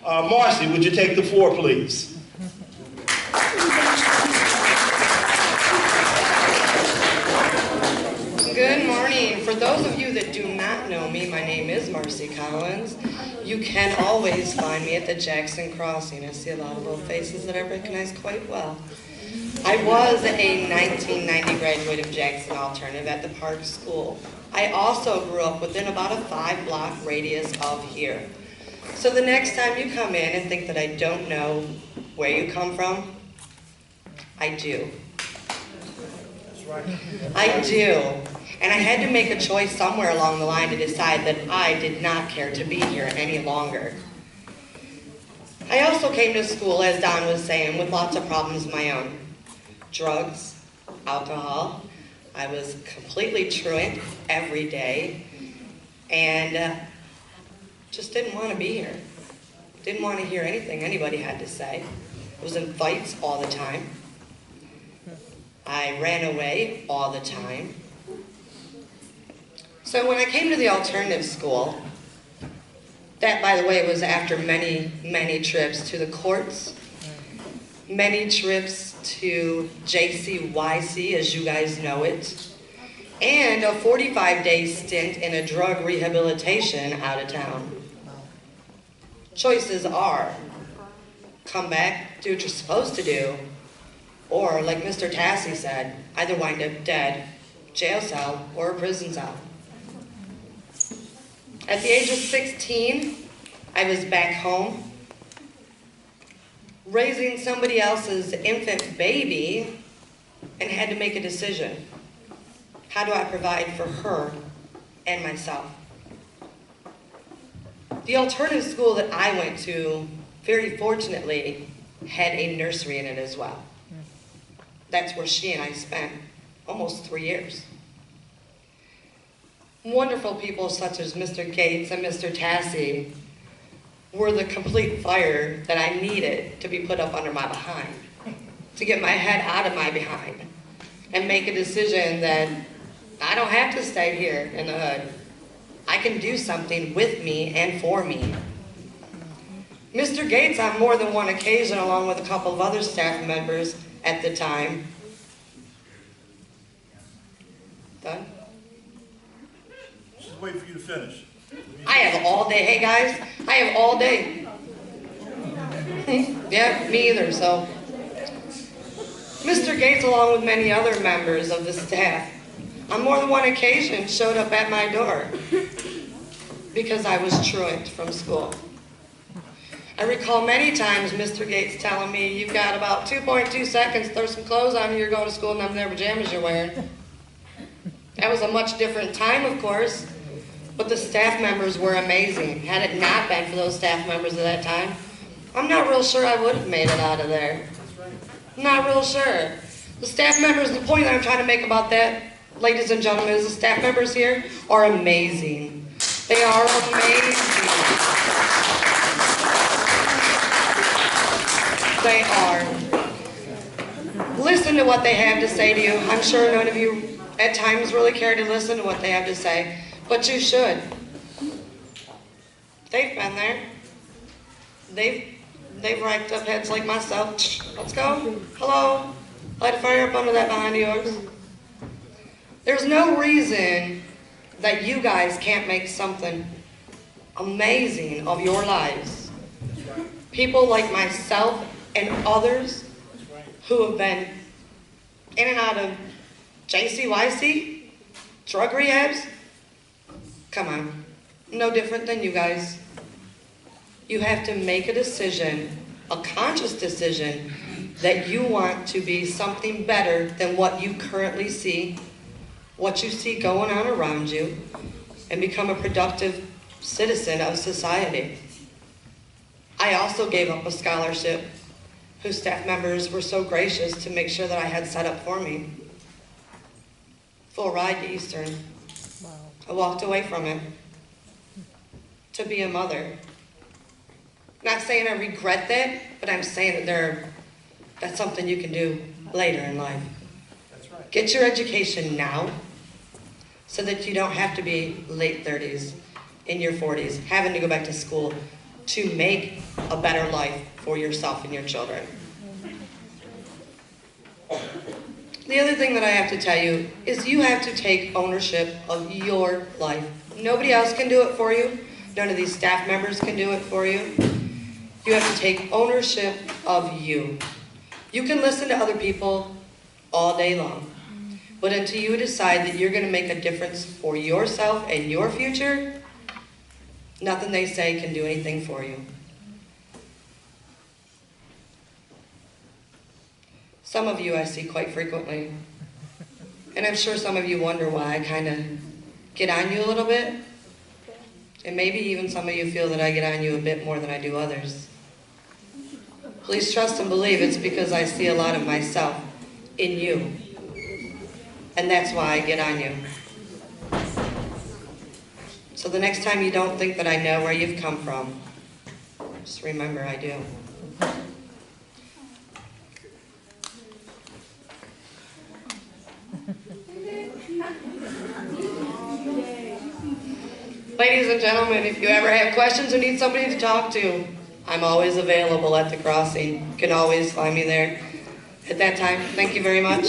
Marcey, would you take the floor, please? Good morning. For those of you that do not know me, my name is Marcey Collins. You can always find me at the Jackson Crossing. I see a lot of little faces that I recognize quite well. I was a 1990 graduate of Jackson Alternative at the Park School. I also grew up within about a 5-block radius of here. So the next time you come in and think that I don't know where you come from, I do. That's right. I do. And I had to make a choice somewhere along the line to decide that I did not care to be here any longer. I also came to school, as Don was saying, with lots of problems of my own. Drugs, alcohol. I was completely truant every day. And just didn't want to be here. Didn't want to hear anything anybody had to say. I was in fights all the time. I ran away all the time. So when I came to the alternative school, that, by the way, was after many, many trips to the courts, many trips to JCYC, as you guys know it, and a 45-day stint in a drug rehabilitation out of town. Choices are, come back, do what you're supposed to do, or, like Mr. Tassi said, either wind up dead, jail cell, or a prison cell. At the age of 16, I was back home, raising somebody else's infant baby, and had to make a decision. How do I provide for her and myself? The alternative school that I went to, very fortunately, had a nursery in it as well. That's where she and I spent almost 3 years. Wonderful people such as Mr. Gates and Mr. Tassi were the complete fire that I needed to be put up under my behind, to get my head out of my behind, and make a decision that I don't have to stay here in the hood. I can do something with me and for me. Mr. Gates, on more than one occasion, along with a couple of other staff members at the time. Done? Just wait for you to finish. I have all day. Hey guys, I have all day. Yeah, me either, so. Mr. Gates, along with many other members of the staff, on more than one occasion showed up at my door because I was truant from school. I recall many times Mr. Gates telling me, you've got about 2.2 seconds, throw some clothes on, you're going to school and them their pajamas you're wearing. That was a much different time, of course, but the staff members were amazing. Had it not been for those staff members at that time, I'm not real sure I would have made it out of there. I'm not real sure. The staff members, the point that I'm trying to make about that, ladies and gentlemen, is the staff members here are amazing. They are amazing. They are. Listen to what they have to say to you. I'm sure none of you at times really care to listen to what they have to say, but you should. They've been there. They've racked up heads like myself. Let's go. Hello. Light a fire up under that behind yours. There's no reason that you guys can't make something amazing of your lives. People like myself and others who have been in and out of JCYC, drug rehabs, come on, no different than you guys. You have to make a decision, a conscious decision, that you want to be something better than what you currently see, what you see going on around you, and become a productive citizen of society. I also gave up a scholarship whose staff members were so gracious to make sure that I had set up for me. Full ride to Eastern. Wow. I walked away from it to be a mother. Not saying I regret that, but I'm saying that that's something you can do later in life. That's right. Get your education now so that you don't have to be late 30s, in your 40s, having to go back to school to make a better life for yourself and your children. The other thing that I have to tell you is you have to take ownership of your life. Nobody else can do it for you. None of these staff members can do it for you. You have to take ownership of you. You can listen to other people all day long, but until you decide that you're going to make a difference for yourself and your future, nothing they say can do anything for you. Some of you I see quite frequently, and I'm sure some of you wonder why I kind of get on you a little bit, and maybe even some of you feel that I get on you a bit more than I do others. Please trust and believe it's because I see a lot of myself in you, and that's why I get on you. So the next time you don't think that I know where you've come from, just remember I do. Ladies and gentlemen, if you ever have questions or need somebody to talk to, I'm always available at the crossing. You can always find me there. At that time, thank you very much.